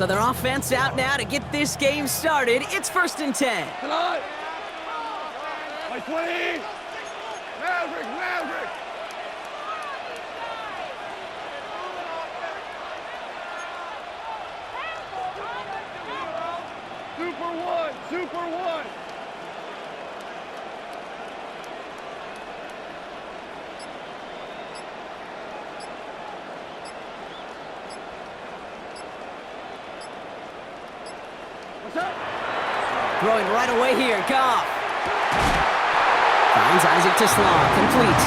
So their offense out now to get this game started. It's 1st and 10. Tonight. By 20. Maverick. Super one. What's up? Throwing right away here, Goff. Finds Isaac to Slaw, complete.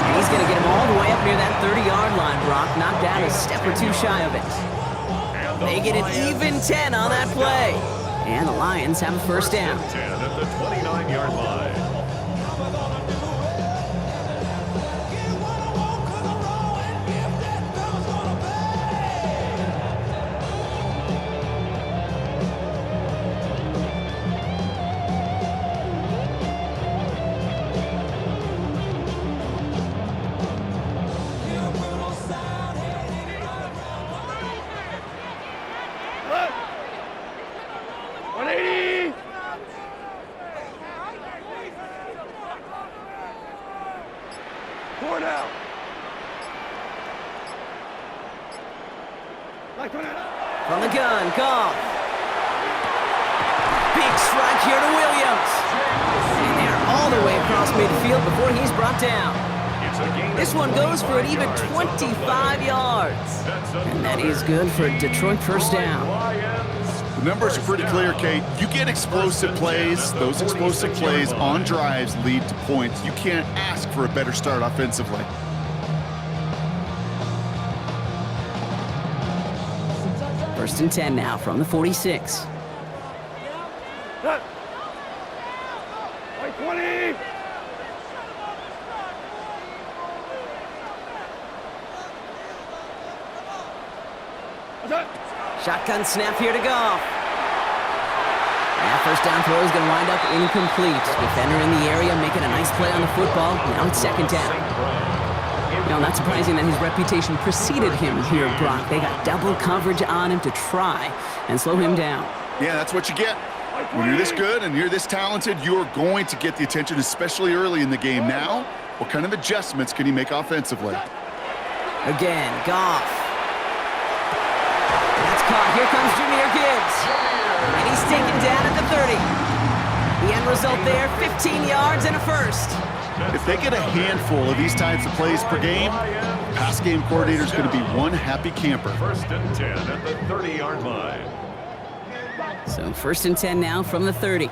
And he's going to get him all the way up near that 30-yard line, Brock. Knocked down a step or two shy of it. They get an even 10 on that play. And the Lions have a first down. 10 at the 29-yard line. From the gun, Goff. Big strike here to Williams. And they're all the way across midfield before he's brought down. This one goes for an even 25 yards. And that is good for a Detroit first down. The numbers are pretty clear, Kate. You get explosive plays. Those explosive plays on drives lead to points. You can't ask for a better start offensively. First and 10 now from the 46. By 20. Shotgun snap here to Goff. That first down throw is going to wind up incomplete. Defender in the area making a nice play on the football. Now it's second down. Now, not surprising that his reputation preceded him here, Brock. They got double coverage on him to try and slow him down. Yeah, that's what you get. When you're this good and you're this talented, you're going to get the attention, especially early in the game. Now, what kind of adjustments can he make offensively? Again, Goff. That's caught. Here comes Jahmyr Gibbs. And he's taken down at the 30. The end result there, 15 yards and a first. If they get a handful of these types of plays per game, pass game coordinator is going to be one happy camper. 1st and 10 at the 30-yard line. So 1st and 10 now from the 30.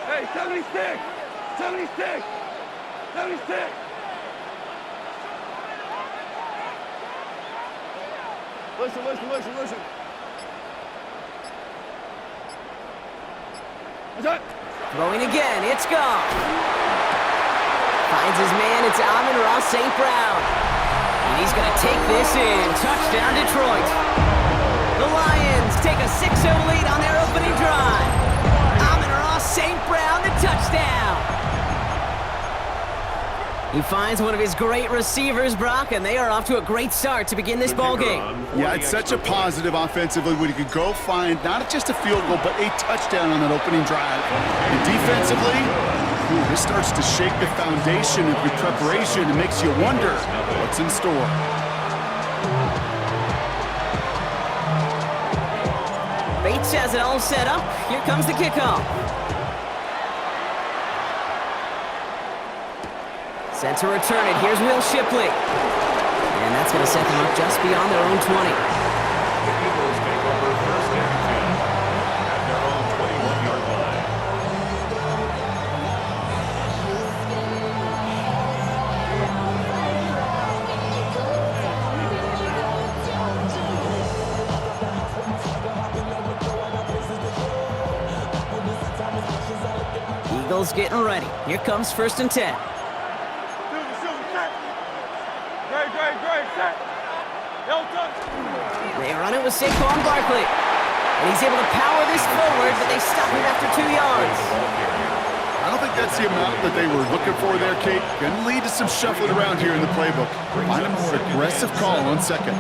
Hey, 76. Listen. Throwing again, it's Goff. Finds his man, it's Amon-Ra St. Brown. And he's going to take this in. Touchdown, Detroit. The Lions take a 6-0 lead on their opening drive. Amon-Ra St. Brown, the touchdown. He finds one of his great receivers, Brock, and they are off to a great start to begin this ball game. Yeah, it's such a positive offensively when you can go find not just a field goal, but a touchdown on that opening drive. And defensively, this starts to shake the foundation of your preparation and makes you wonder what's in store. Bates has it all set up. Here comes the kickoff. Set to return it. Here's Will Shipley. And that's going to set them up just beyond their own 20. The Eagles take over 1st and 10 at their own 21-yard line. Eagles getting ready. Here comes 1st and 10. They run it with Saquon Barkley. And he's able to power this forward, but they stop him after 2 yards. I don't think think that's the amount that they were looking for there, Kate. Going to lead to some shuffling around here in the playbook. Find a more aggressive call on second.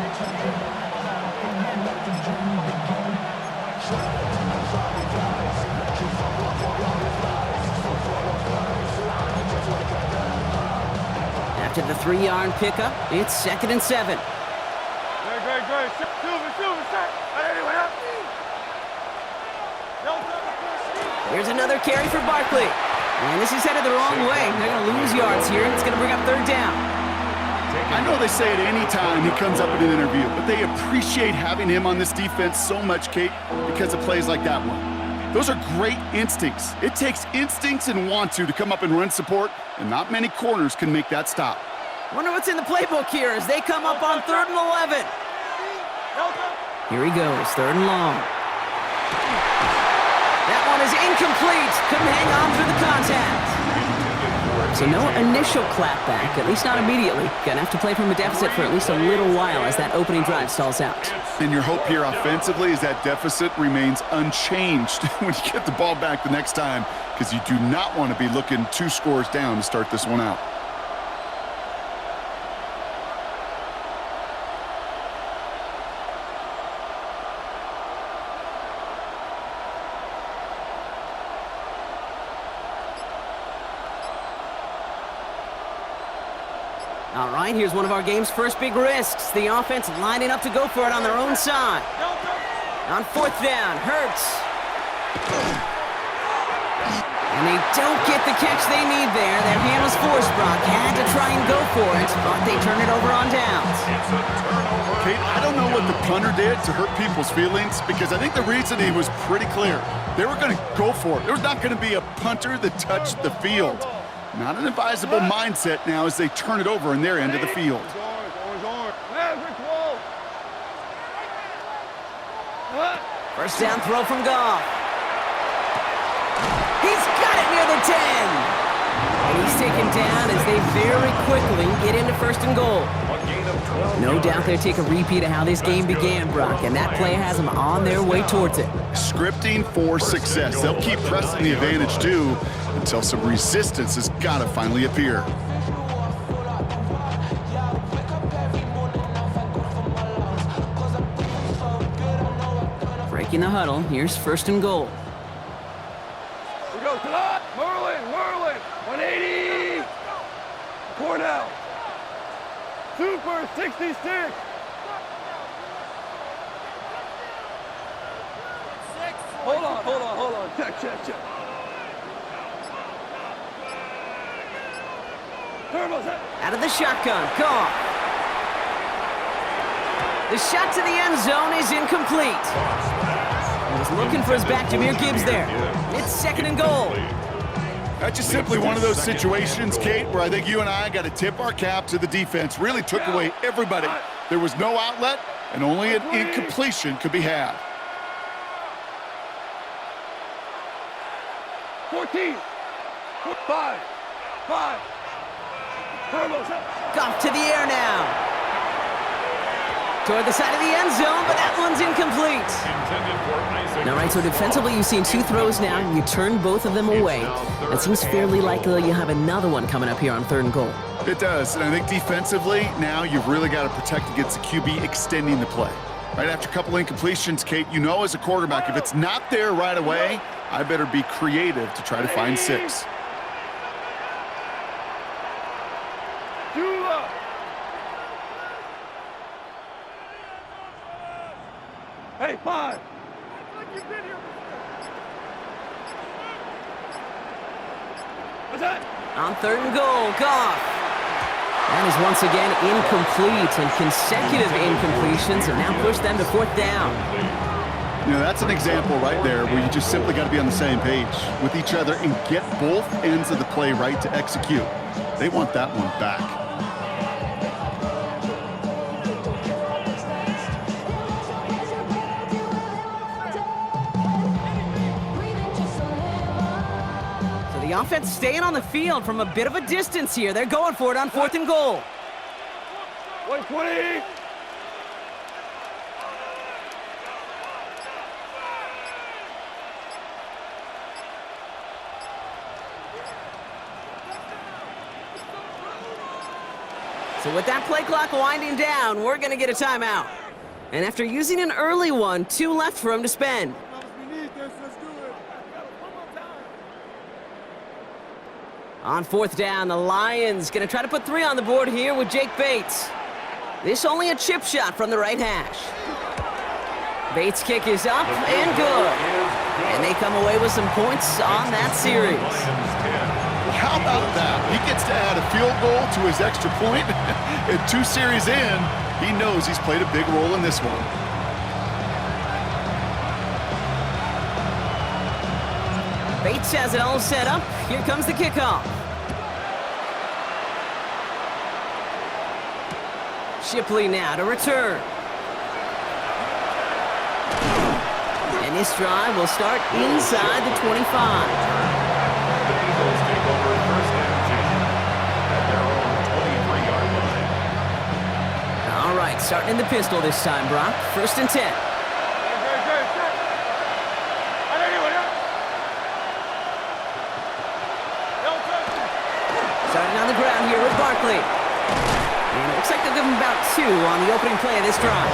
After the 3-yard pickup, it's 2nd and 7. Great. Here's another carry for Barkley. And this is headed the wrong way. They're going to lose yards here. It's going to bring up 3rd down. I know they say it any time he comes up in an interview, but they appreciate having him on this defense so much, Kate, because of plays like that one. Those are great instincts. It takes instincts and want to come up and run support, and not many corners can make that stop. Wonder what's in the playbook here as they come up on 3rd and 11. Here he goes, 3rd and long. That one is incomplete. Couldn't hang on through the contact. So no initial clapback, at least not immediately. Gonna have to play from a deficit for at least a little while as that opening drive stalls out. And your hope here offensively is that deficit remains unchanged when you get the ball back the next time, because you do not want to be looking 2 scores down to start this one out. All right, here's one of our game's first big risks. The offense lining up to go for it on their own side. On 4th down, Hurts. And they don't get the catch they need there. Their hand was forced, Brock. Had to try and go for it, but they turn it over on downs. Kate, I don't know what the punter did to hurt people's feelings, because I think the reasoning was pretty clear. They were going to go for it. There was not going to be a punter that touched the field. Not an advisable mindset now as they turn it over in their end of the field. First down throw from Goff. He's got it near the 10. And he's taken down as they very quickly get into 1st and goal. No doubt they'll take a repeat of how this game began, Brock, and that play has them on their way towards it. Scripting for success. They'll keep pressing the advantage too until some resistance has got to finally appear. Breaking the huddle, here's 1st and goal. We go, Merlin, 180. Cornell. Super 66. Hold on. Check. Turbo's Out of the shotgun, Goff. The shot to the end zone is incomplete. He was looking for his back, Jahmyr Gibbs there. It's 2nd and goal. That's just simply one of those situations, Kate, where I think you and I got to tip our cap to the defense. Really took away everybody. There was no outlet, and only an incompletion could be had. 14. 5. Goff to the air now. Toward the side of the end zone, but that one's incomplete. All right, so defensively, you've seen 2 throws now, and you turn both of them away. It seems fairly likely you have another one coming up here on 3rd and goal. It does, and I think defensively, now you've really got to protect against the QB extending the play. Right after a couple incompletions, Kate, you know as a quarterback, if it's not there right away, I better be creative to try to find 6. Hey, 5. What's that? On 3rd and goal, Goff. That is once again incomplete, and consecutive incompletions have now pushed them to 4th down. You know, that's an example right there where you just simply got to be on the same page with each other and get both ends of the play right to execute. They want that one back. The offense staying on the field from a bit of a distance here. They're going for it on 4th and goal. 120. So with that play clock winding down, we're going to get a timeout. And after using an early one, 2 left for him to spend. On 4th down, the Lions going to try to put 3 on the board here with Jake Bates. This only a chip shot from the right hash. Bates' kick is up and good. And they come away with some points on that series. How about that? He gets to add a field goal to his extra point. And 2 series in, he knows he's played a big role in this one. Bates has it all set up. Here comes the kickoff. Shipley now to return. And this drive will start inside the 25. The Eagles take over 1st and 10 at their own 23-yard line. All right, starting in the pistol this time, Brock. 1st and 10. Starting on the ground here with Barkley. And it looks like they'll give him about 2 on the opening play of this drive.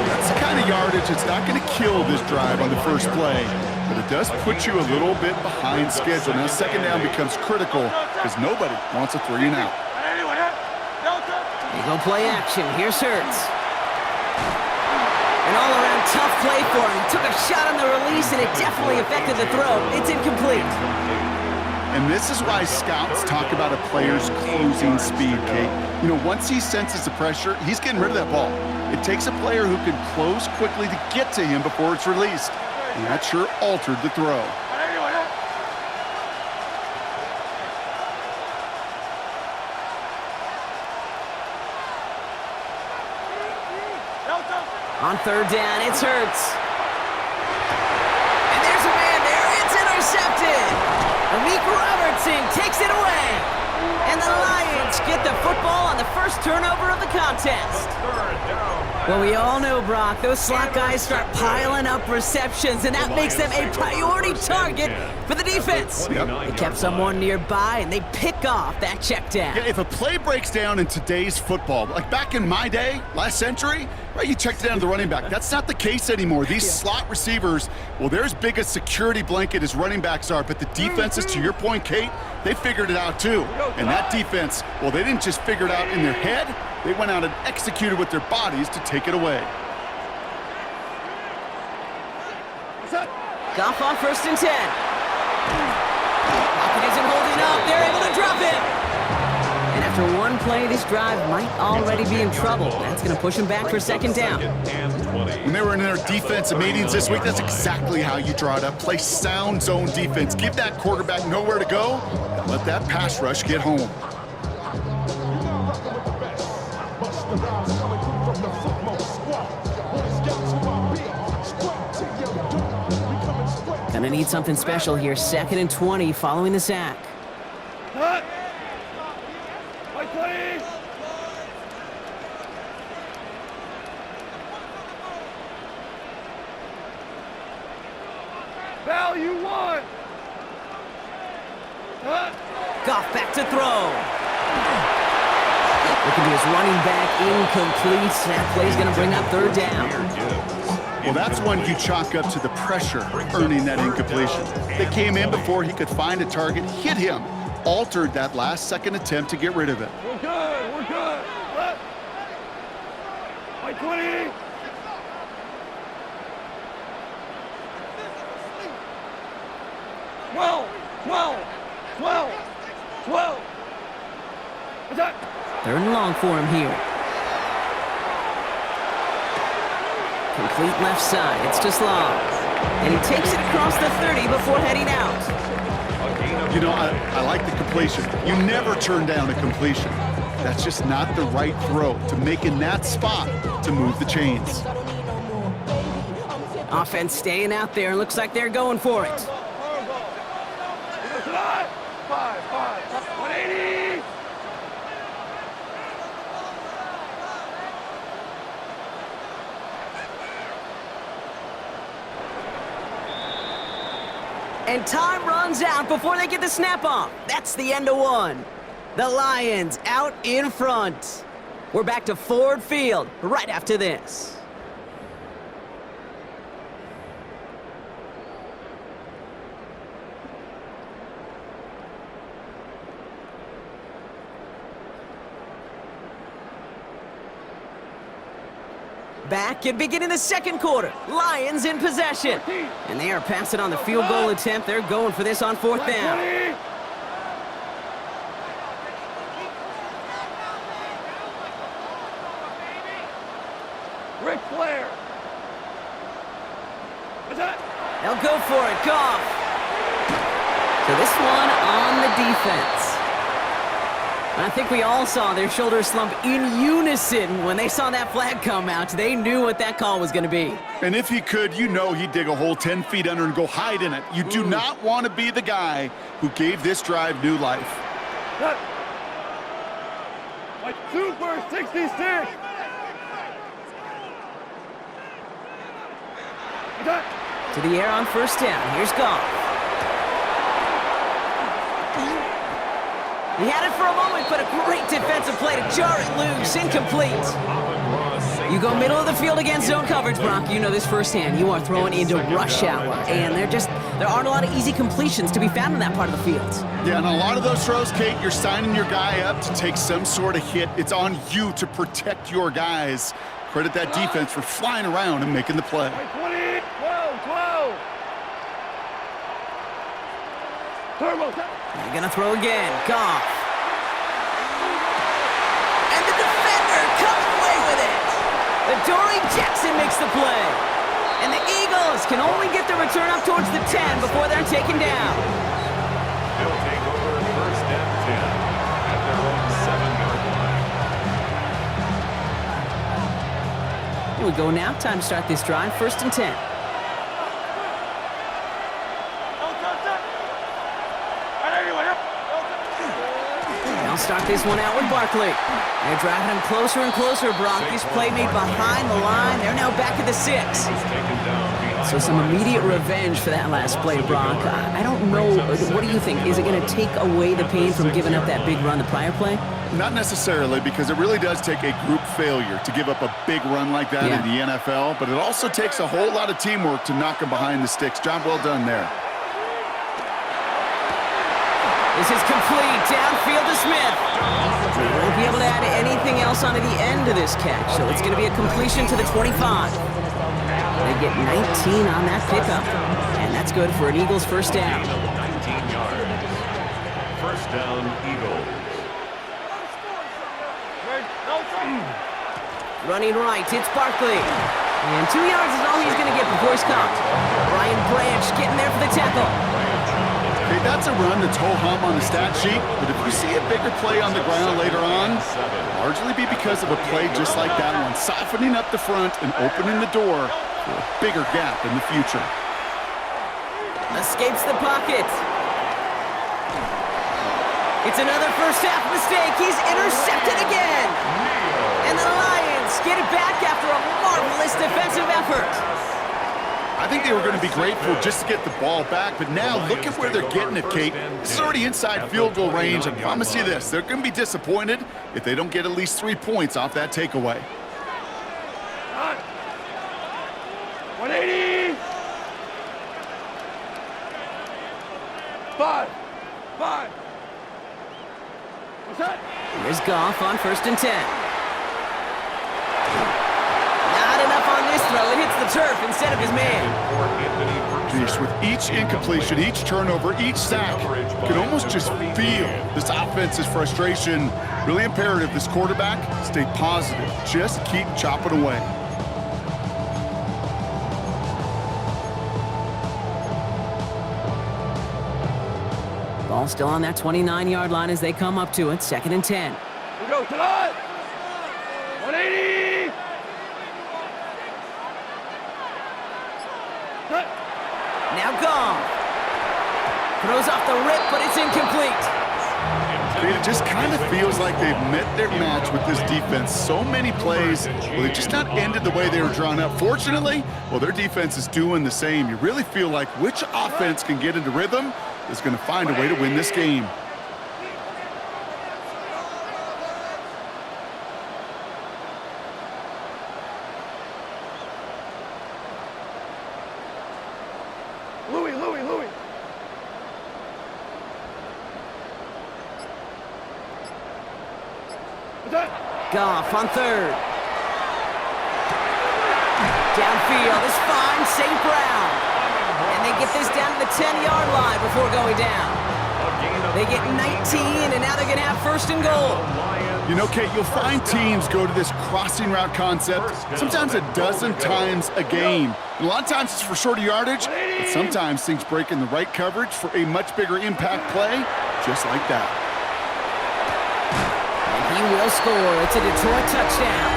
That's the kind of yardage that's not going to kill this drive on the first play, but it does put you a little bit behind schedule. Now 2nd down becomes critical because nobody wants a 3 and out. They go play action. Here's Hurts. An all-around tough play for him. He took a shot on the release, and it definitely affected the throw. It's incomplete. And this is why scouts talk about a player's closing speed, Kate. You know, once he senses the pressure, he's getting rid of that ball. It takes a player who can close quickly to get to him before it's released. And that sure altered the throw. On 3rd down, it's Hurts. And there's a man there. It's intercepted. Amik Robertson takes it away. And the Lions get the football on the first turnover of the contest. Well, we all know, Brock, those slot guys start piling up receptions, and that makes them a priority target for the defense. They kept someone nearby, and they pick off that check down. Yeah, if a play breaks down in today's football, like back in my day, last century, right, you checked it down to the running back. That's not the case anymore. These slot receivers, well, they're as big a security blanket as running backs are, but the defenses, to your point, Kate, they figured it out too. And that defense, well, they didn't just figure it out in their head. They went out and executed with their bodies to take it away. Goff on 1st and 10. Pocket isn't holding up. They're able to drop him. And after one play, this drive might already be in trouble. That's going to push him back for 2nd down. When they were in their defensive meetings this week, that's exactly how you draw it up. Play sound zone defense. Give that quarterback nowhere to go, and let that pass rush get home. Gonna need something special here. 2nd and 20 following the sack. Cut! White 20! Value 1! Cut! Goff back to throw. Looking to his running back, incomplete. That play's gonna bring up 3rd down. Well, that's one you chalk up to the pressure earning that incompletion. They came in before he could find a target, hit him, altered that last-second attempt to get rid of it. We're good, we're good. Cut! White 20! Twelve! 12! Attack! 3rd and long for him here. Complete left side. It's to Slav. And he takes it across the 30 before heading out. You know, I like the completion. You never turn down a completion. That's just not the right throw to make in that spot to move the chains. Offense staying out there, and looks like they're going for it. 180! And time runs out before they get the snap off. That's the end of one. The Lions out in front. We're back to Ford Field right after this. Back and beginning the second quarter. Lions in possession. And they are passing on the field goal attempt. They're going for this on fourth down. Ric Flair. They'll go for it. Goff. So this one on the defense. I think we all saw their shoulders slump in unison when they saw that flag come out. They knew what that call was going to be. And if he could, you know he'd dig a hole 10 feet under and go hide in it. You do not want to be the guy who gave this drive new life. Like Super 66. To the air on first down. Here's Goff. He had it for a moment, but a great defensive play to jar it loose. Incomplete. You go middle of the field against zone coverage, Brock. You know this firsthand. You are throwing into rush hour, and there aren't a lot of easy completions to be found in that part of the field. Yeah, and a lot of those throws, Kate, you're signing your guy up to take some sort of hit. It's on you to protect your guys. Credit that defense for flying around and making the play. 20, 12. Turbo. They're going to throw again. Goff. And the defender coming away with it. Adoree Jackson makes the play. And the Eagles can only get the return up towards the 10 before they're taken down. They'll take over first and 10 at their own 7-yard line. Here we go now. Time to start this drive. First and 10. They'll start this one out with Barkley. They're driving him closer and closer, Brock. This play made behind the line. They're now back at the 6. So some immediate revenge for that last play, Brock. I don't know. What do you think? Is it going to take away the pain from giving up that big run the prior play? Not necessarily, because it really does take a group failure to give up a big run like that in the NFL, but it also takes a whole lot of teamwork to knock him behind the sticks. Job well done there. This is complete. Downfield to Smith. He won't be able to add anything else onto the end of this catch, so it's going to be a completion to the 25. They get 19 on that pickup, and that's good for an Eagles first down. 19 yards. First down, Eagles. Running right, it's Barkley. And 2 yards is all he's going to get before he's caught. Brian Branch getting there for the tackle. Okay, that's a run that's ho-hum on the stat sheet, but if you see a bigger play on the ground later on, largely be because of a play just like that one, softening up the front and opening the door for a bigger gap in the future. Escapes the pocket. It's another first half mistake. He's intercepted again. And the Lions get it back after a marvelous defensive effort. I think they were going to be grateful just to get the ball back, but now look at where they're getting it, Kate. This is already inside field goal range. I promise you this, they're going to be disappointed if they don't get at least 3 points off that takeaway. 180. 5. What's that? Here's Goff on first and 10. Not enough on this throw. It hits the turf instead of his man. Jeez, with each incompletion, each turnover, each sack, you can almost just feel this offense's frustration. Really imperative this quarterback stay positive. Just keep chopping away. Ball still on that 29-yard line as they come up to it. Second and 10. We go tonight. 180. Now Goff. Throws off the rip, but it's incomplete. It just kind of feels like they've met their match with this defense. So many plays, well, they just not ended the way they were drawn up. Fortunately, well, their defense is doing the same. You really feel like which offense can get into rhythm is going to find a way to win this game. Goff on third. Downfield is fine, St. Brown. And they get this down to the 10-yard line before going down. They get 19, and now they're going to have first and goal. You know, Kate, you'll find teams go to this crossing route concept sometimes a dozen times a game. And a lot of times it's for shorter yardage, but sometimes things break in the right coverage for a much bigger impact play, just like that. And he will score. It's a Detroit touchdown.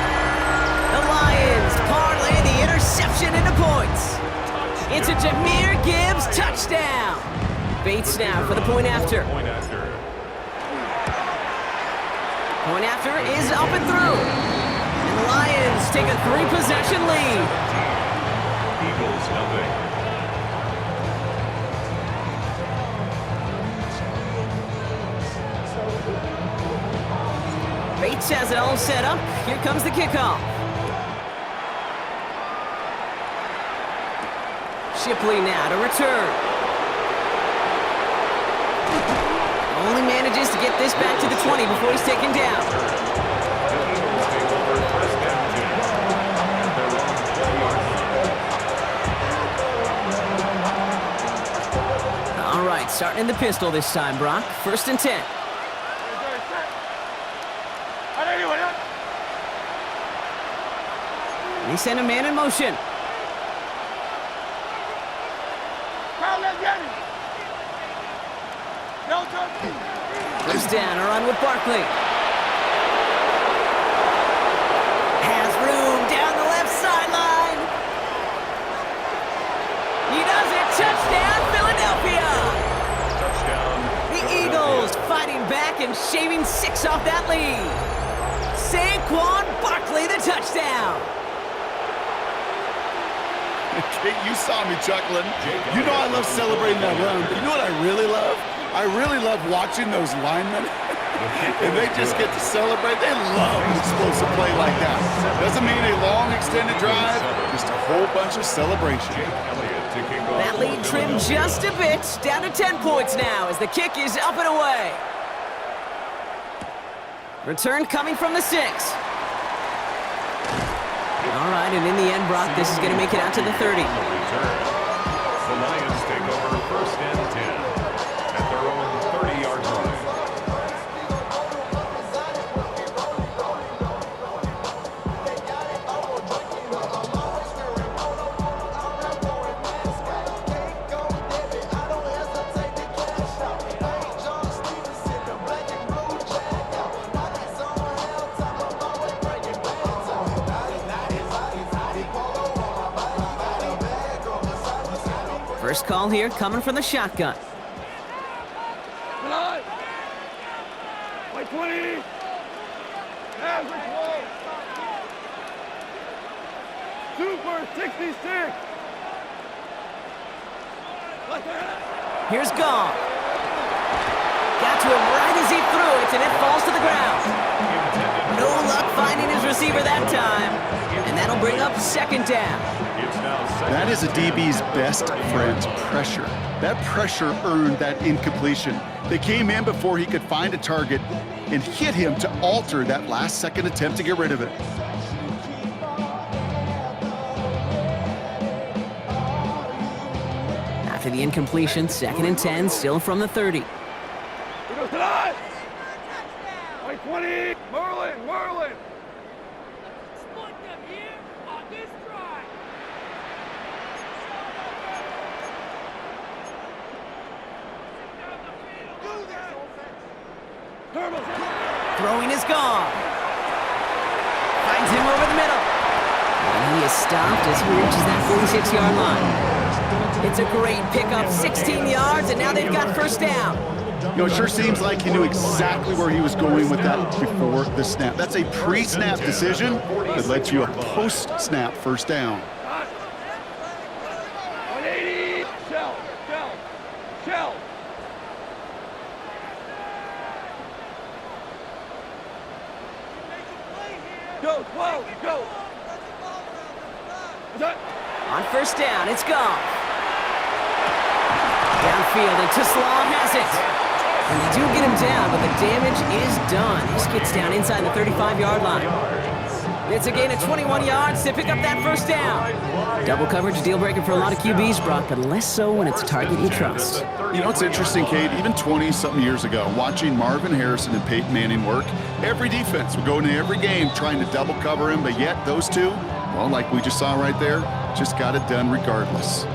The Lions parlay the interception into points. It's a Jahmyr Gibbs touchdown. Bates now for the point after. Point after is up and through. And the Lions take a 3-possession lead. Eagles nothing. Bates has it all set up. Here comes the kickoff. Shipley now to return. Only manages to get this back to the 20 before he's taken down. All right, starting in the pistol this time, Brock. 1st and 10. They send a man in motion. Goes down, a run with Barkley. Has room down the left sideline. He does it. Touchdown, Philadelphia. Touchdown. The Eagles fighting back and shaving 6 off that lead. Saquon Barkley, the touchdown. Kate, you saw me chuckling. You know I love celebrating that run, but you know what I really love? I really love watching those linemen, and they just get to celebrate. They love an explosive play like that. Doesn't mean a long extended drive, just a whole bunch of celebration. That lead trimmed just a bit, down to 10 points now as the kick is up and away. Return coming from the 6. All right, and in the end, Brock, this is going to make it out to the 30. The Lions take over 1st and 10 at their own 30-yard line. First call here coming from the shotgun. By 20. Average ball. Super 66. Here's Goff. Got to him right as he threw it, and it falls to the ground. No luck finding his receiver that time, and that'll bring up 2nd down. That is a DB's best friend, pressure. That pressure earned that incompletion. They came in before he could find a target and hit him to alter that last-second attempt to get rid of it. After the incompletion, 2nd and 10, still from the 30. He goes tonight. By 20. Merlin. Split them here on this drive. Throwing is gone. Finds him over the middle. And he is stopped as he reaches that 46-yard line. It's a great pickup, 16 yards, and now they've got 1st down. You know, it sure seems like he knew exactly where he was going with that before the snap. That's a pre-snap decision that led to a post-snap 1st down. 180. Shell. Go, 12, go. On 1st down, it's Goff. Downfield, and Tesla has it. And they do get him down, but the damage is done. He gets down inside the 35-yard line. It's a gain of 21 yards to pick up that first down. Double coverage, deal breaker for a lot of QBs, Brock, but less so when it's a target you trust. You know, it's interesting, Kate, even 20-something years ago, watching Marvin Harrison and Peyton Manning work, every defense would go into every game trying to double cover him, but yet those two, well, like we just saw right there, just got it done regardless.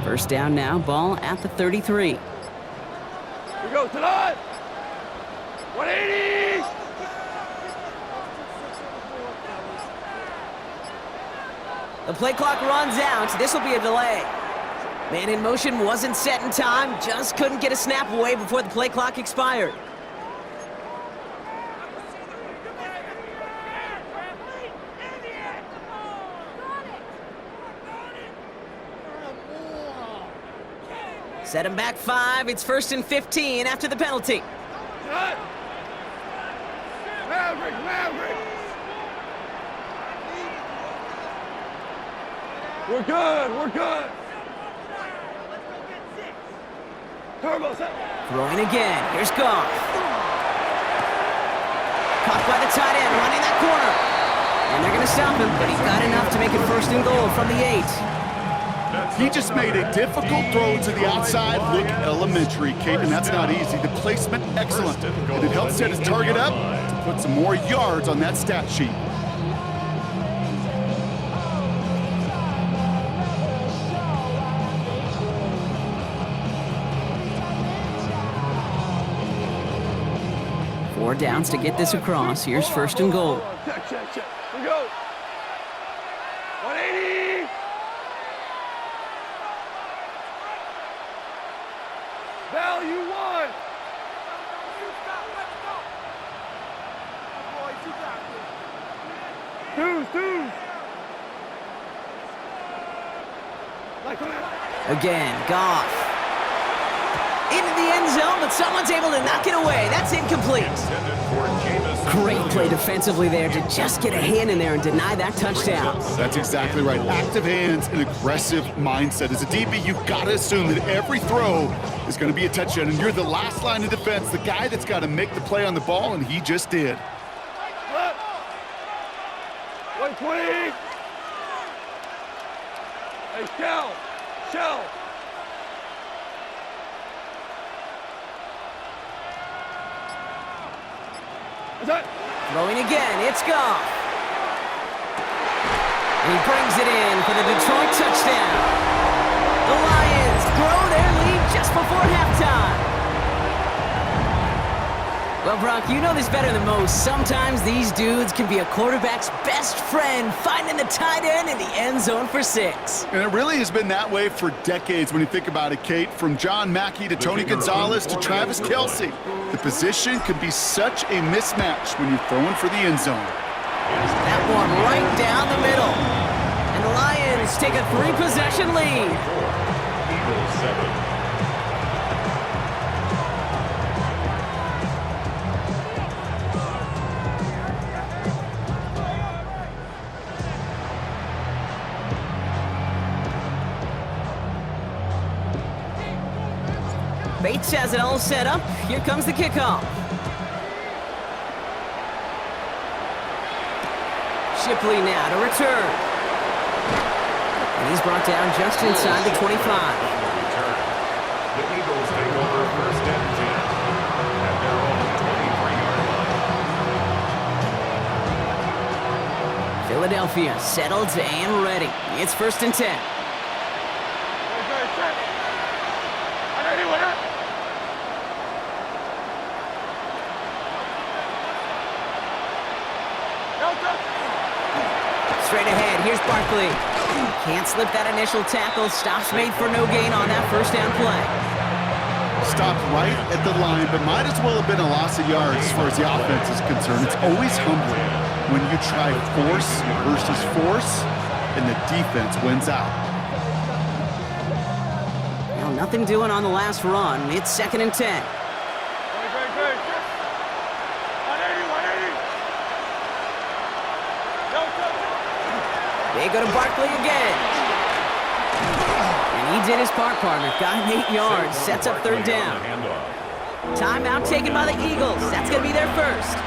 First down now, ball at the 33. Here we go, tonight. 180. The play clock runs out. This will be a delay. Man in motion wasn't set in time. Just couldn't get a snap away before the play clock expired. Set him back 5. It's 1st and 15 after the penalty. Cut. Maverick, Maverick. We're good, we're good. Turbo set. Throwing again. Here's Goff. Caught by the tight end, running that corner. And they're going to stop him, but he got enough to make it 1st and goal from the 8. He just made a difficult throw to the outside look elementary, Kate, and that's not easy. The placement, excellent. And it helped set his target up to put some more yards on that stat sheet. Four downs to get this across. Here's 1st and goal. Check, check, check. Here we go. 180. Value 1. Twos. Again, Goff. Into the end zone, but someone's able to knock it away. That's incomplete. Great play defensively there to just get a hand in there and deny that touchdown. That's exactly right. Active hands and aggressive mindset. As a DB, you've got to assume that every throw is going to be a touchdown, and you're the last line of defense, the guy that's got to make the play on the ball, and he just did. 120. Hey, Shell. Throwing again, it's Goff. And he brings it in for the Detroit touchdown. The Lions grow their lead just before halftime. Well, Brock, you know this better than most. Sometimes these dudes can be a quarterback's best friend, finding the tight end in the end zone for 6. And it really has been that way for decades when you think about it, Kate. From John Mackey to Tony Gonzalez to Travis Kelce. The position can be such a mismatch when you're throwing for the end zone. That one right down the middle. And the Lions take a 3-possession lead. Eagles 7. Bates has it all set up. Here comes the kickoff. Shipley now to return. And he's brought down just inside the 25. The Eagles take over 1st and 10 at their own 23-yard line. Philadelphia settled and ready. It's 1st and 10. Straight ahead, here's Barkley. Can't slip that initial tackle. Stops made for no gain on that 1st down play. Stopped right at the line, but might as well have been a loss of yards as far as the offense is concerned. It's always humbling when you try force versus force, and the defense wins out. Well, nothing doing on the last run. It's 2nd and 10. Great. 180. No touch. They go to Barkley again. And he did his part, partner. Got him 8 yards. Sets up 3rd down. Timeout taken by the Eagles. That's going to be their first.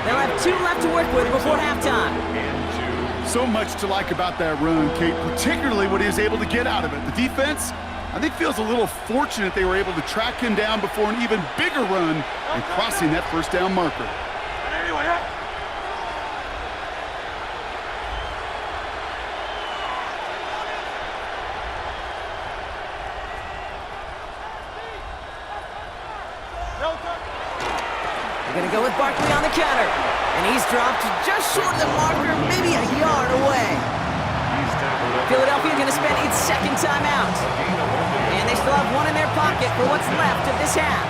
They'll have 2 left to work with before halftime. So much to like about that run, Kate, particularly what he was able to get out of it. The defense, I think, feels a little fortunate they were able to track him down before an even bigger run and crossing that 1st down marker. They're going to go with Barkley on the counter. And he's dropped just short of the marker, maybe a yard away. Philadelphia going to spend its 2nd timeout. And they still have 1 in their pocket for what's left of this half.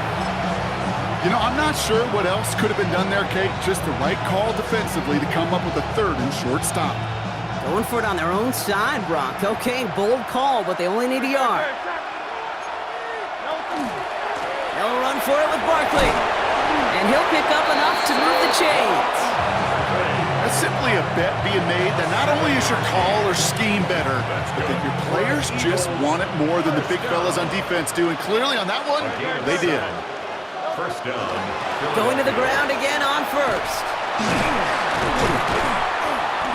You know, I'm not sure what else could have been done there, Kate. Just the right call defensively to come up with a 3rd and short stop. Going for it on their own side, Brock. Okay, bold call, but they only need a yard. They'll run for it with Barkley. And he'll pick up enough to move the chains. That's simply a bet being made that not only is your call or scheme better, but that your players just want it more than the big fellas on defense do. And clearly on that one, they did. 1st down. Going to the ground again on 1st.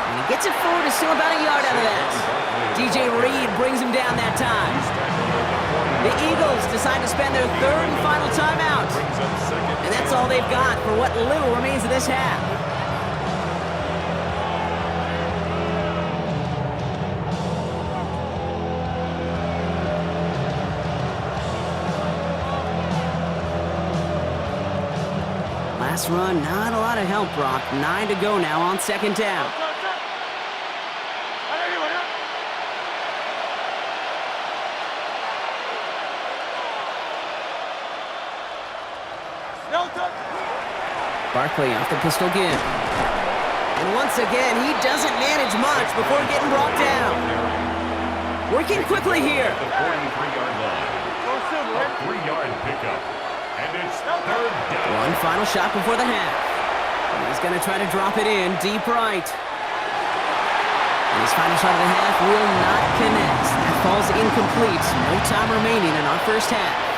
And he gets it forward to still about a yard out of that. DJ Reed brings him down that time. The Eagles decide to spend their 3rd and final timeout. And that's all they've got for what little remains of this half. Last run, not a lot of help, Brock. 9 to go now on 2nd down. Barkley off the pistol give. And once again, he doesn't manage much before getting brought down. Working quickly here. The 43-yard line. A 3-yard pickup. And it's 3rd down. One final shot before the half. And he's going to try to drop it in deep right. And his final shot of the half will not connect. That falls incomplete. No time remaining in our 1st half.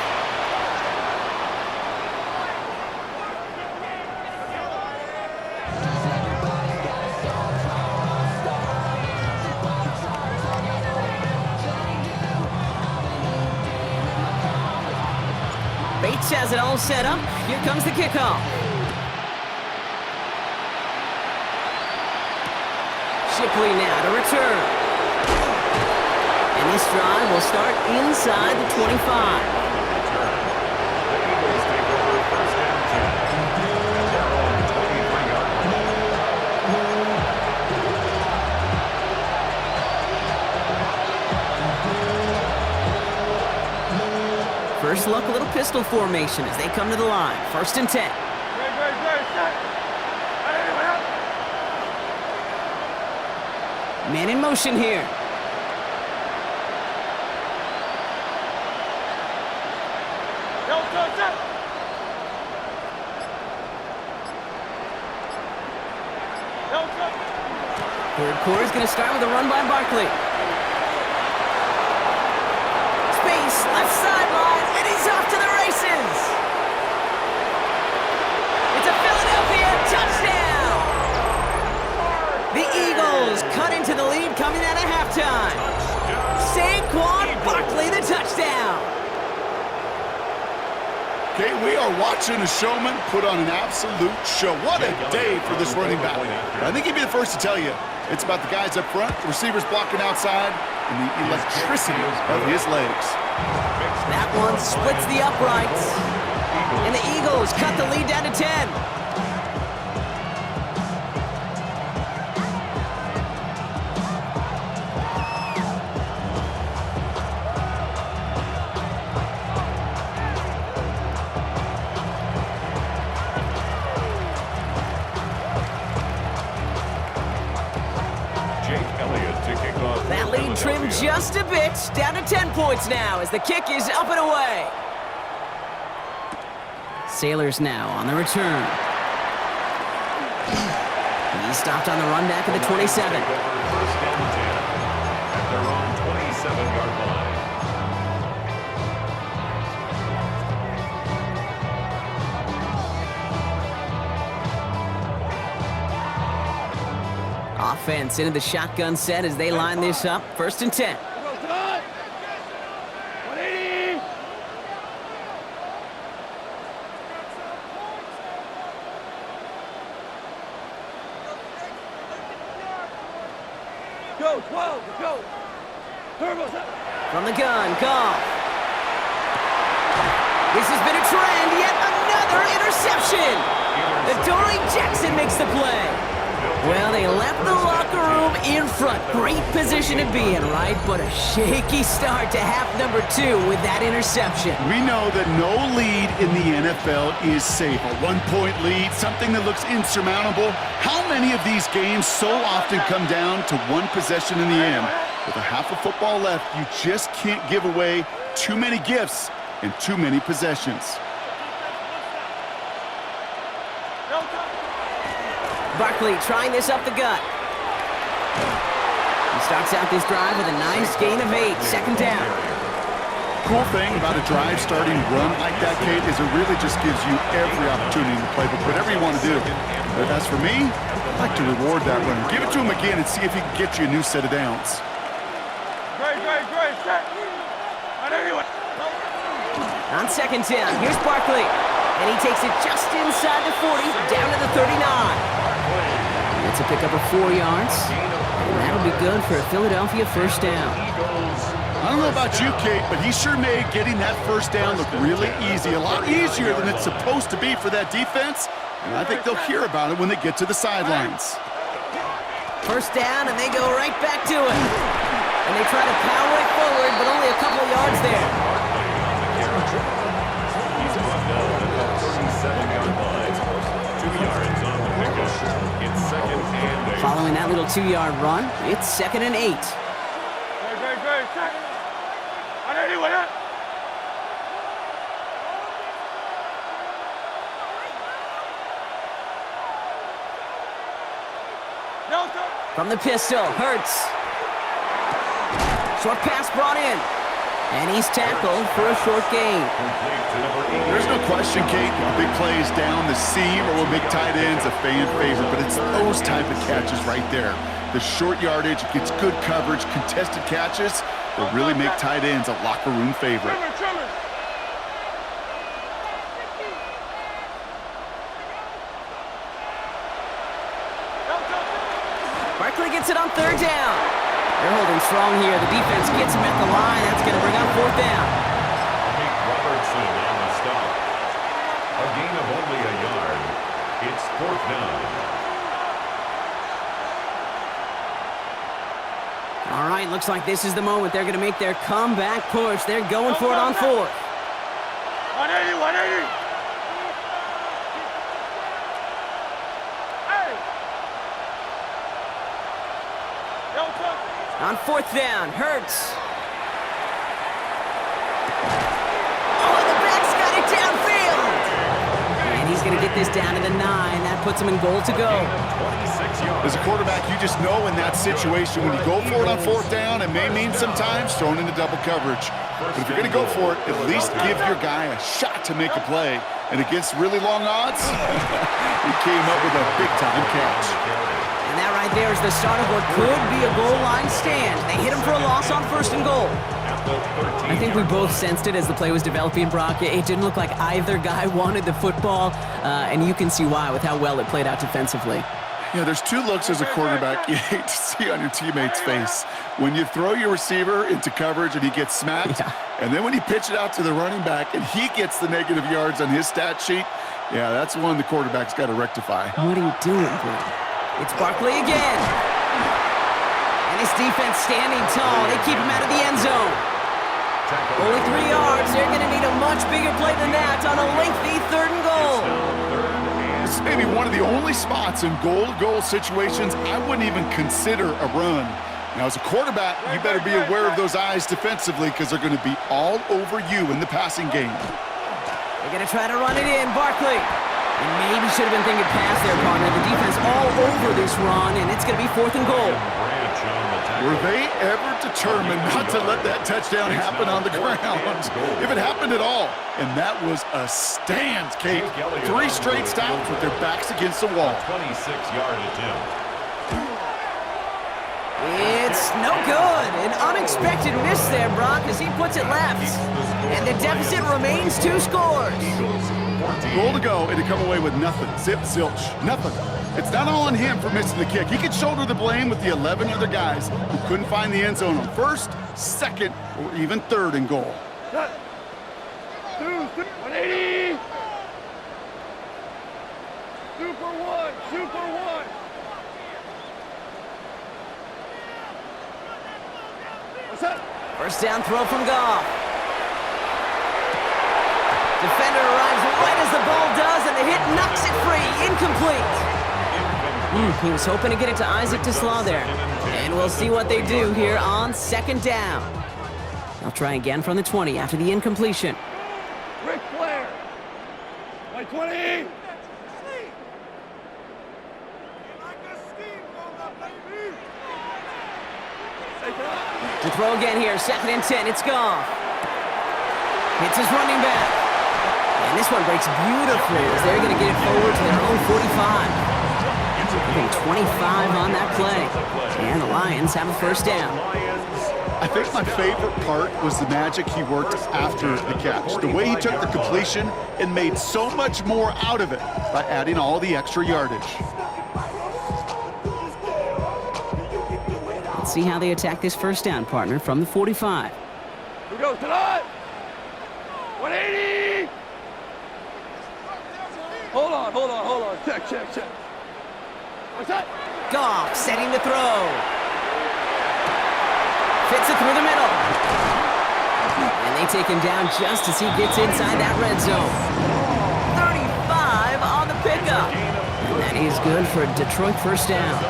Bates has it all set up. Here comes the kickoff. Shipley now to return. And this drive will start inside the 25. The Eagles take over 1st and 10. At their own 23-yard line. First look, a little pistol formation as they come to the line. 1st and 10. Man in motion here. Third quarter is going to start with a run by Barkley. Space, left sideline, and he's off to the races. It's a Philadelphia touchdown. The Eagles cut into the lead coming out of halftime. Saquon Barkley, the touchdown. Okay, we are watching a showman put on an absolute show. What a day for this running back. I think he'd be the first to tell you. It's about the guys up front, the receivers blocking outside, and the electricity of his legs. That one splits the uprights. And the Eagles cut the lead down to 10. just a bit. Down to 10 points now as the kick is up and away. Sailors now on the return. He stopped on the run back at the 27. First and 10 at their own 27-yard line. Offense into the shotgun set as they line this up. First and 10. Go, Todd! 180! Go, 12, go! Turbo, From the gun, Goff. This has been a trend. Yet another interception. Adoree Jackson makes the play. Well, they left the locker room in front. Great position to be in, right? But a shaky start to half number 2 with that interception. We know that no lead in the NFL is safe. A one-point lead, something that looks insurmountable. How many of these games so often come down to one possession in the end? With a half of football left, you just can't give away too many gifts and too many possessions. Barkley trying this up the gut. He starts out this drive with a nice gain of 8. Second down. Cool thing about a drive starting run like that, Kate, is it really just gives you every opportunity to play whatever you want to do. But as for me, I'd like to reward that runner. Give it to him again and see if he can get you a new set of downs. Great, set! On anyone! On second down, here's Barkley. And he takes it just inside the 40, down to the 39. That's a pickup of 4 yards. And that'll be good for a Philadelphia first down. I don't know about you, Kate, but he sure made getting that first down look really easy. A lot easier than it's supposed to be for that defense. And I think they'll hear about it when they get to the sidelines. First down, and they go right back to it. And they try to power it forward, but only a couple of yards there. He's brought down at the 37-yard line. 2 yards on the pickup. It's second and 8. Following that little 2-yard run, it's second and 8. Great, set! On anyone, From the pistol, Hurts. Short pass brought in. And he's tackled for a short gain. There's no question, Kate, the big plays down the seam or will make tight ends a fan favorite, but it's those type of catches right there. The short yardage, gets good coverage, contested catches that really make tight ends a locker room favorite. Barkley gets it on third down. They're holding strong here. The defense gets him at the line. That's going to bring up fourth down. Nick Robertson on the stop. A gain of only a yard. It's fourth down. All right, looks like this is the moment. They're going to make their comeback push. They're going for it on fourth. 180, 180! On fourth down, Hurts. Oh, the back's got it downfield. And he's going to get this down to the 9. That puts him in goal to go. As a quarterback, you just know in that situation, when you go for it on fourth down, it may mean sometimes thrown into double coverage. But if you're going to go for it, at least give your guy a shot to make a play. And against really long odds, he came up with a big-time catch. And that right there is the start of what could be a goal line stand. They hit him for a loss on first and goal. I think we both sensed it as the play was developing, Brock. It didn't look like either guy wanted the football, and you can see why with how well it played out defensively. Yeah, there's 2 looks as a quarterback you hate to see on your teammate's face. When you throw your receiver into coverage and he gets smacked, and then when you pitch it out to the running back and he gets the negative yards on his stat sheet, yeah, that's one the quarterback's got to rectify. What are you doing, bro? It's Barkley again. And his defense standing tall. They keep him out of the end zone. Only 3 yards. They're going to need a much bigger play than that on a lengthy third and goal. This is maybe one of the only spots in goal-to-goal situations I wouldn't even consider a run. Now, as a quarterback, you better be aware of those eyes defensively because they're going to be all over you in the passing game. They're going to try to run it in. Barkley. And maybe should have been thinking pass there, partner. The defense all over this run, and it's going to be 4th and goal. Were they ever determined not to let that touchdown happen on the ground? If it happened at all. And that was a stand, Kate. 3 straight stops with their backs against the wall. 26-yard attempt. It's no good. An unexpected miss there, Brock, as he puts it left. And the deficit remains 2 scores. Goal to go, and to come away with nothing. Zip, zilch, nothing. It's not all on him for missing the kick. He could shoulder the blame with the 11 other guys who couldn't find the end zone on 1st, 2nd, or even 3rd and goal. 180. Super 1. Super 1. What's up? First down throw from Goff. Defender arrives right as the ball does, and the hit knocks it free. Incomplete. He was hoping to get it to Isaac Slaw there. And we'll see what they do here on 2nd down. They'll try again from the 20 after the incompletion. Ric Flair. My 20. To throw again here, 2nd and 10. It's Goff. Hits his running back. And this one breaks beautifully as they're going to get it forward to their own 45. Getting 25 on that play. And the Lions have a first down. I think my favorite part was the magic he worked after the catch. The way he took the completion and made so much more out of it by adding all the extra yardage. Let's see how they attack this first down, partner, from the 45. Here we go, tonight. 180. Hold on. Check. What's that? Goff setting the throw. Fits it through the middle. And they take him down just as he gets inside that red zone. 35 on the pickup. And that is good for a Detroit first down.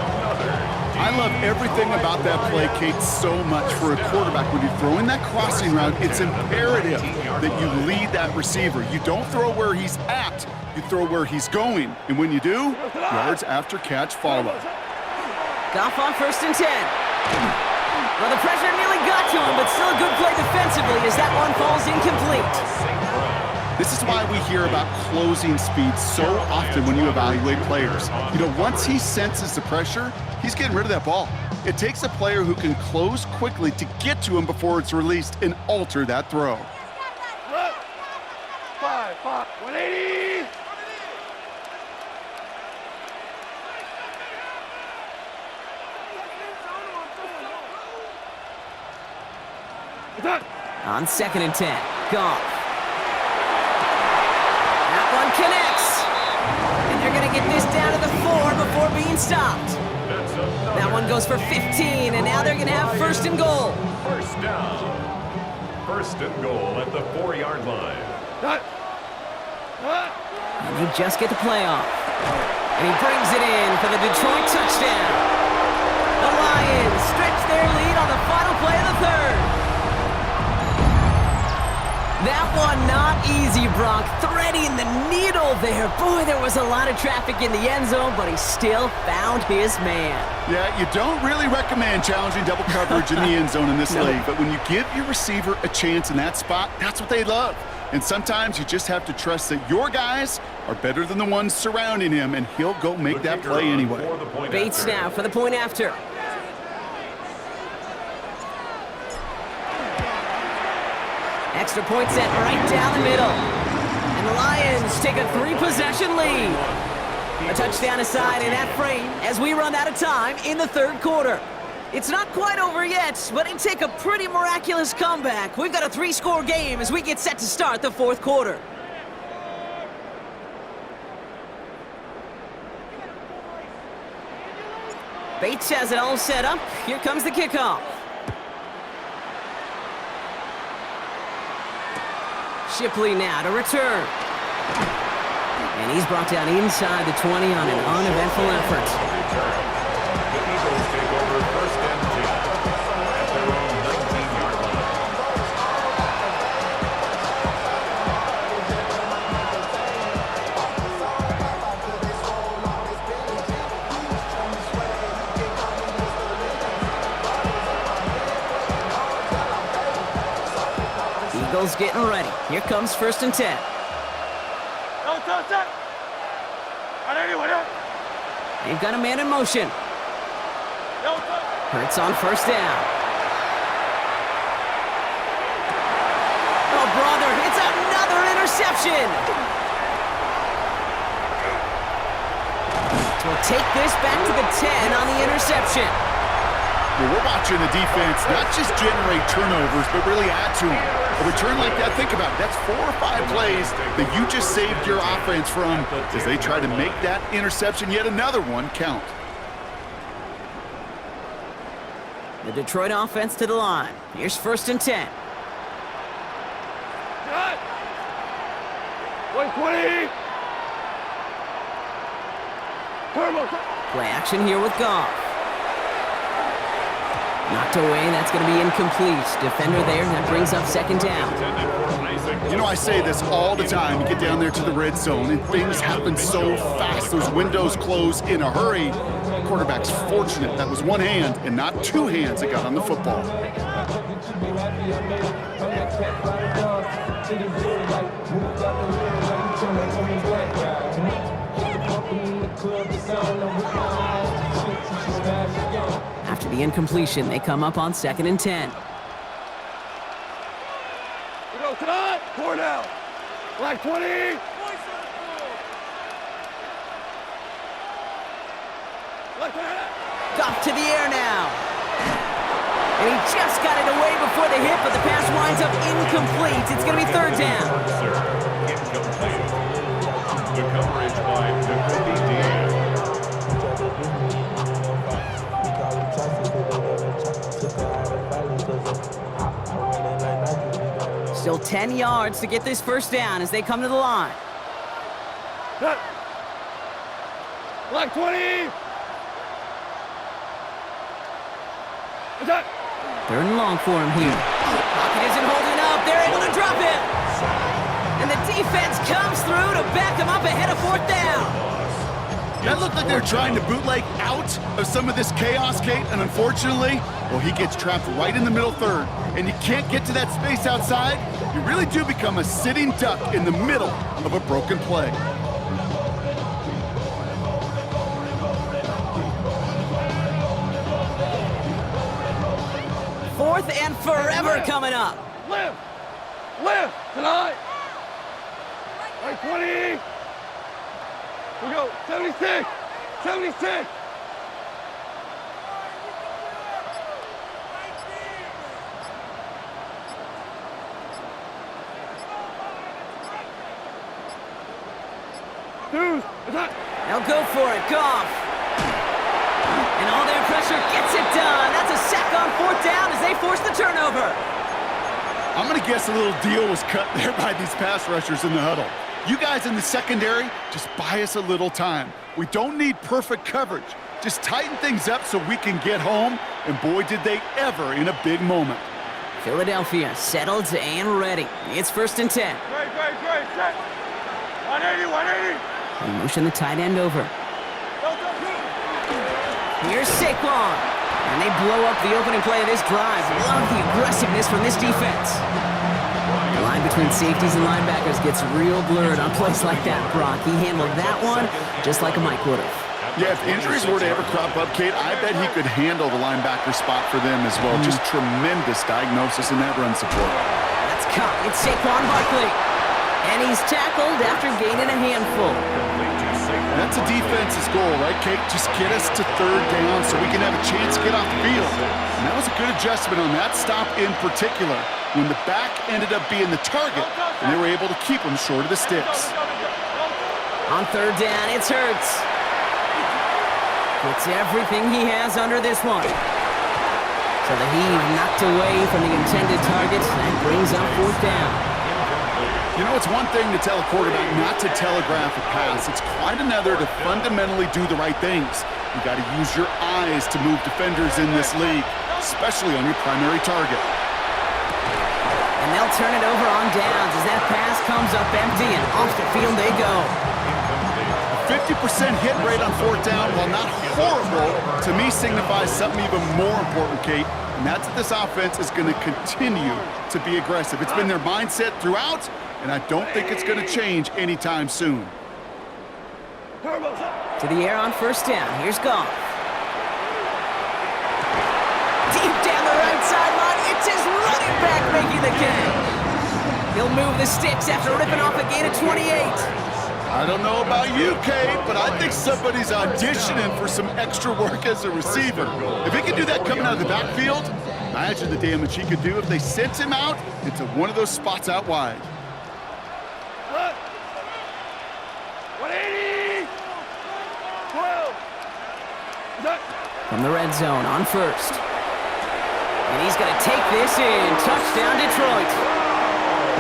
I love everything about that play, Kate, so much for a quarterback. When you're throwing that crossing route, it's imperative that you lead that receiver. You don't throw where he's at, you throw where he's going. And when you do, yards after catch follow. Goff on 1st and 10. Well, the pressure nearly got to him, but still a good play defensively as that one falls incomplete. This is why we hear about closing speed so often when you evaluate players. You know, once he senses the pressure, he's getting rid of that ball. It takes a player who can close quickly to get to him before it's released and alter that throw. 180. On 2nd and 10, Goff. That one connects. And they're going to get this down to the 4 before being stopped. That one goes for 15, and now they're going to have 1st and goal. First down. 1st and goal at the 4-yard line. And they just get the play off. And he brings it in for the Detroit touchdown. The Lions stretch their lead on the final play of the 3rd. That one not easy, Brock. Threading the needle there. Boy, there was a lot of traffic in the end zone, but he still found his man. Yeah, you don't really recommend challenging double coverage in the end zone in this league, but when you give your receiver a chance in that spot, that's what they love. And sometimes you just have to trust that your guys are better than the ones surrounding him, and he'll go make that play anyway. Bates now for the point after. Extra point set right down the middle. And the Lions take a 3-possession lead. A touchdown aside in that frame as we run out of time in the 3rd quarter. It's not quite over yet, but it take a pretty miraculous comeback. We've got a 3-score game as we get set to start the 4th quarter. Bates has it all set up. Here comes the kickoff. Shipley now to return. And he's brought down inside the 20 on an uneventful effort. The Eagles take over 1st and 10. Eagles getting ready. Here comes 1st and 10. They've got a man in motion. Hurts on 1st down. Oh, brother, it's another interception. We'll take this back to the 10 on the interception. Well, we're watching the defense not just generate turnovers, but really add to them. A return like that, think about it. That's 4 or 5 plays that you just saved your offense from as they try to make that interception, yet another one, count. The Detroit offense to the line. Here's 1st and 10. 120. Play action here with Goff. Knocked away, that's going to be incomplete. Defender there, that brings up 2nd down. You know, I say this all the time. You get down there to the red zone, and things happen so fast. Those windows close in a hurry. Quarterback's fortunate that was one hand and not 2 hands that got on the football. After the incompletion, they come up on 2nd and 10. We go tonight. 4 down. Black 20. Goff to the air now. And he just got it away before the hit, but the pass winds up incomplete. It's going to be 3rd down. Incomplete. The coverage by Jacoby Dean. Still 10 yards to get this 1st down as they come to the line. Black 20. 3rd and long for him here. Pocket isn't holding up. They're able to drop him. And the defense comes through to back him up ahead of 4th down. That looked like they were trying to bootleg out of some of this chaos, Kate, and unfortunately, well, he gets trapped right in the middle 3rd, and you can't get to that space outside. You really do become a sitting duck in the middle of a broken play. 4th and forever coming up. Lift tonight. Like 20. We go 76. 76. Dude, They'll go for it. Goff. And all their pressure gets it done. That's a sack on 4th down as they force the turnover. I'm going to guess a little deal was cut there by these pass rushers in the huddle. You guys in the secondary, just buy us a little time. We don't need perfect coverage. Just tighten things up so we can get home, and boy, did they ever in a big moment. Philadelphia settled and ready. It's 1st and 10. Great. Set. 180. They motion the tight end over. Here's Saquon. And they blow up the opening play of this drive. Love the aggressiveness from this defense. The line between safeties and linebackers gets real blurred on plays like that, Brock. He handled that one just like a Mike would have. Yeah, if injuries were to ever crop up, Kate, I bet he could handle the linebacker spot for them as well. Just tremendous diagnosis in that run support. That's caught. It's Saquon Barkley. And he's tackled after gaining a handful. That's a defense's goal, right, Kate? Just get us to 3rd down so we can have a chance to get off the field. And that was a good adjustment on that stop in particular, when the back ended up being the target, and they were able to keep him short of the sticks. On 3rd down, it's Hurts. Gets everything he has under this one. So the heave knocked away from the intended target, and brings up 4th down. You know, it's one thing to tell a quarterback not to telegraph a pass. It's quite another to fundamentally do the right things. You got to use your eyes to move defenders in this league, especially on your primary target. And they'll turn it over on downs as that pass comes up empty, and off the field they go. 50% hit rate on 4th down, while not horrible, to me signifies something even more important, Kate. And that's what this offense is going to continue to be aggressive. It's been their mindset throughout, and I don't think it's going to change anytime soon. To the air on first down. Here's Goff. Deep down the right sideline. It's his running back making the catch. He'll move the sticks after ripping off a gain of 28. I don't know about you, Kate, but I think somebody's auditioning for some extra work as a receiver. If he can do that coming out of the backfield, imagine the damage he could do if they sent him out into one of those spots out wide. 180! 12! From the red zone on first. And he's going to take this in. Touchdown, Detroit.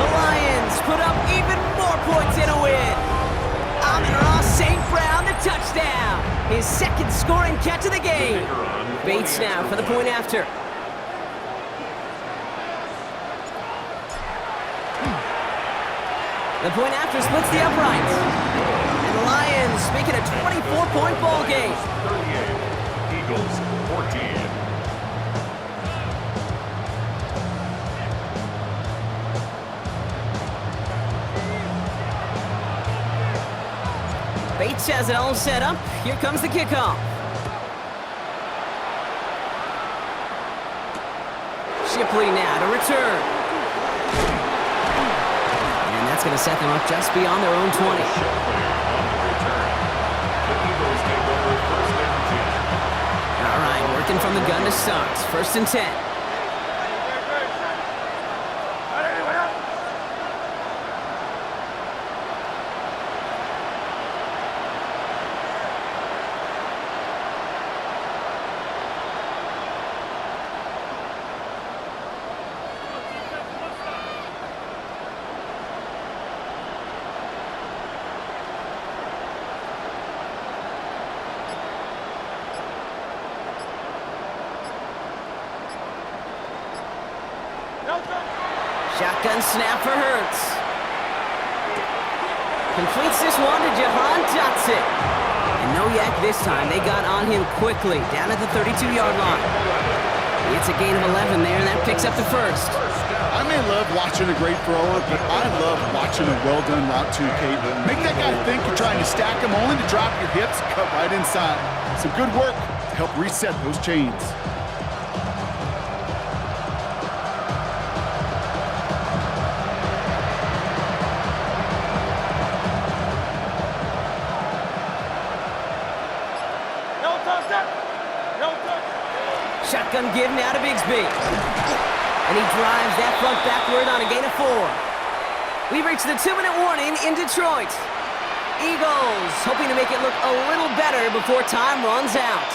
The Lions put up even more points in a win. Amon-Ra St. Brown, the touchdown. His second scoring catch of the game. Bates now for the point after. The point after splits the uprights. And the Lions make it a 24-point ball game. 38. Eagles 14. Bates has it all set up. Here comes the kickoff. Shipley now to return. And that's going to set them up just beyond their own 20. On the return. The Eagles take over first and 10. All right, working from the gun to start. First and 10. Shotgun snap for Hurts. Completes this one to Jahan Dotson. And no yak this time. They got on him quickly, down at the 32-yard line. It's a gain of 11 there, and that picks up the first. I may love watching a great thrower, but I love watching a well-done route too, Kate. Make that guy think you're trying to stack him, only to drop your hips, cut right inside. Some good work to help reset those chains. Shotgun give now to Bigsby. And he drives that front backward on a gain of 4. We reach the 2-minute warning in Detroit. Eagles hoping to make it look a little better before time runs out.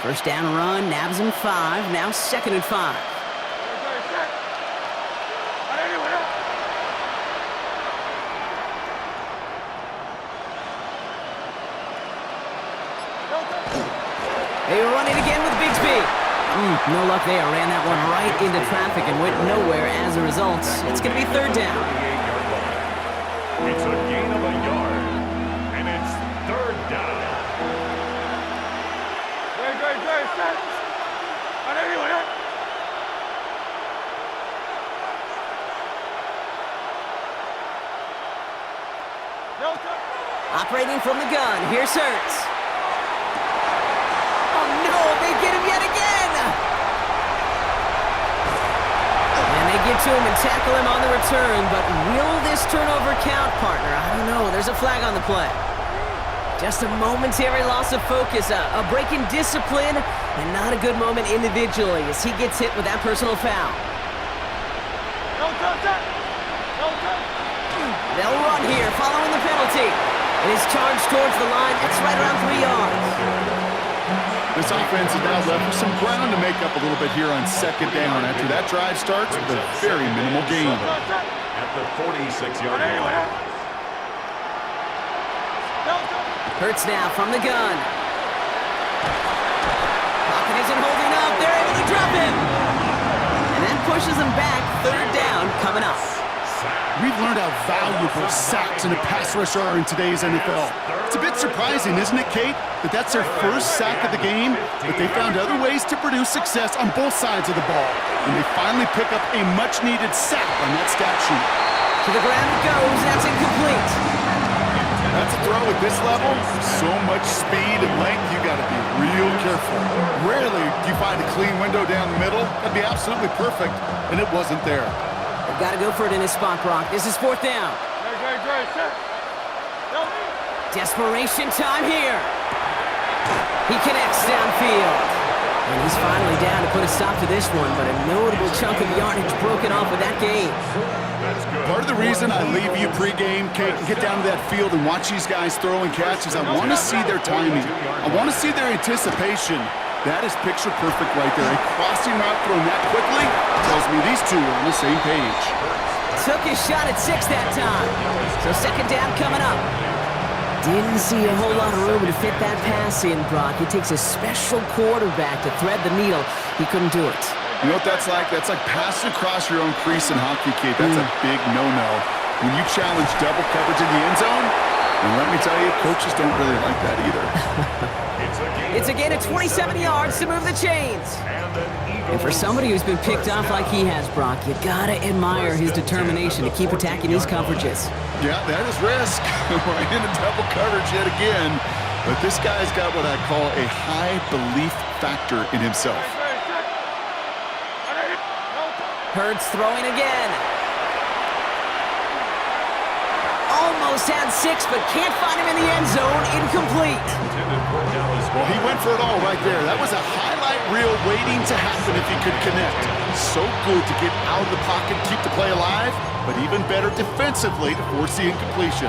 First down run, nabs him 5, now second and 5. They run it again with Bigsby. No luck there. Ran that one right into traffic and went nowhere as a result. It's going to be third down. 38-yard line. It's a gain of a yard, and it's third down. Operating from the gun. Here's Hurts. They get him yet again! And they get to him and tackle him on the return, but will this turnover count, partner? I don't know. There's a flag on the play. Just a momentary loss of focus, a break in discipline, and not a good moment individually as he gets hit with that personal foul. They'll run here following the penalty. And his charge towards the line, it's right around 3 yards. This offense is now left with some ground to make up a little bit here on second down after that drive starts with a very minimal gain. At the 46-yard line. Hurts now from the gun. Pocket isn't holding up. They're able to drop him. And that pushes him back. Third down coming up. Sack. We've learned how valuable sacks and a pass rush are in today's NFL. It's a bit surprising, isn't it, Kate, that that's their first sack of the game, but they found other ways to produce success on both sides of the ball, and they finally pick up a much-needed sack on that stat sheet. To the ground it goes. That's incomplete. That's a throw at this level. So much speed and length, you got to be real careful. Rarely do you find a clean window down the middle. That'd be absolutely perfect, and it wasn't there. They've got to go for it in this spot, Brock. This is 4th down. Desperation time here. He connects downfield. And he's finally down to put a stop to this one, but a notable chunk of yardage broken off with that gain. Part of the reason I leave you pregame, Kate, and get down to that field and watch these guys throw and catch is I want to see their timing. I want to see their anticipation. That is picture perfect right there. A crossing route thrown that quickly tells me these two are on the same page. Took his shot at 6 that time. So 2nd down coming up. Didn't see a whole lot of room to fit that pass in, Brock. It takes a special quarterback to thread the needle. He couldn't do it. You know what that's like? That's like passing across your own crease in hockey, Kate. That's a big no-no. When you challenge double coverage in the end zone, and let me tell you, coaches don't really like that either. It's a gain of 27 yards to move the chains. And for somebody who's been picked off like he has, Brock, you gotta admire his determination to keep attacking these coverages. Yeah, that is risk. We're into double coverage yet again. But this guy's got what I call a high belief factor in himself. Hurts throwing again. Almost had 6, but can't find him in the end zone. Incomplete. Well, he went for it all right there. That was a highlight reel waiting to happen if he could connect. So good to get out of the pocket, keep the play alive, but even better defensively to force the incompletion.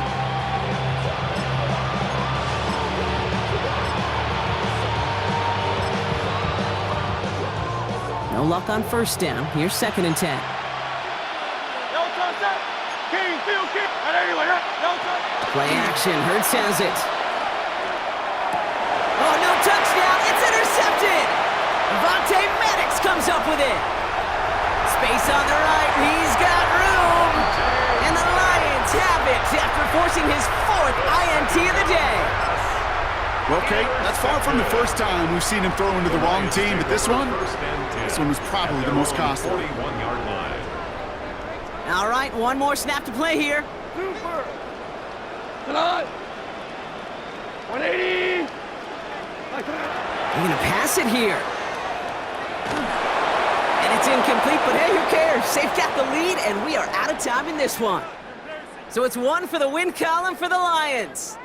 No luck on 1st down. Here's 2nd and 10. Play action. Hurts has it. Oh, no touchdown. It's intercepted. Vontae Maddox comes up with it. Space on the right. He's got room. And the Lions have it after forcing his 4th INT of the day. Well, Kate, that's far from the first time we've seen him throw into the wrong team, but this one was probably the most costly. All right, one more snap to play here. Super. Tonight. 180. They're going to pass it here. And it's incomplete, but hey, who cares? They've got the lead, and we are out of time in this one. So it's 1 for the win column for the Lions.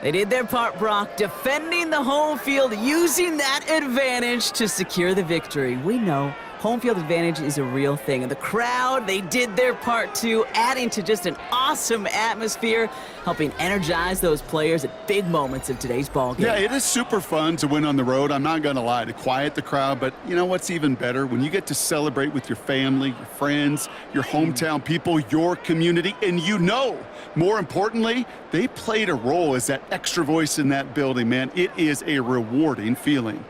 They did their part, Brock, defending the home field, using that advantage to secure the victory. We know home field advantage is a real thing. And the crowd, they did their part too, adding to just an awesome atmosphere, helping energize those players at big moments of today's ball game. Yeah, it is super fun to win on the road. I'm not going to lie, to quiet the crowd. But you know what's even better? When you get to celebrate with your family, your friends, your hometown people, your community, and you know, more importantly, they played a role as that extra voice in that building, man. It is a rewarding feeling.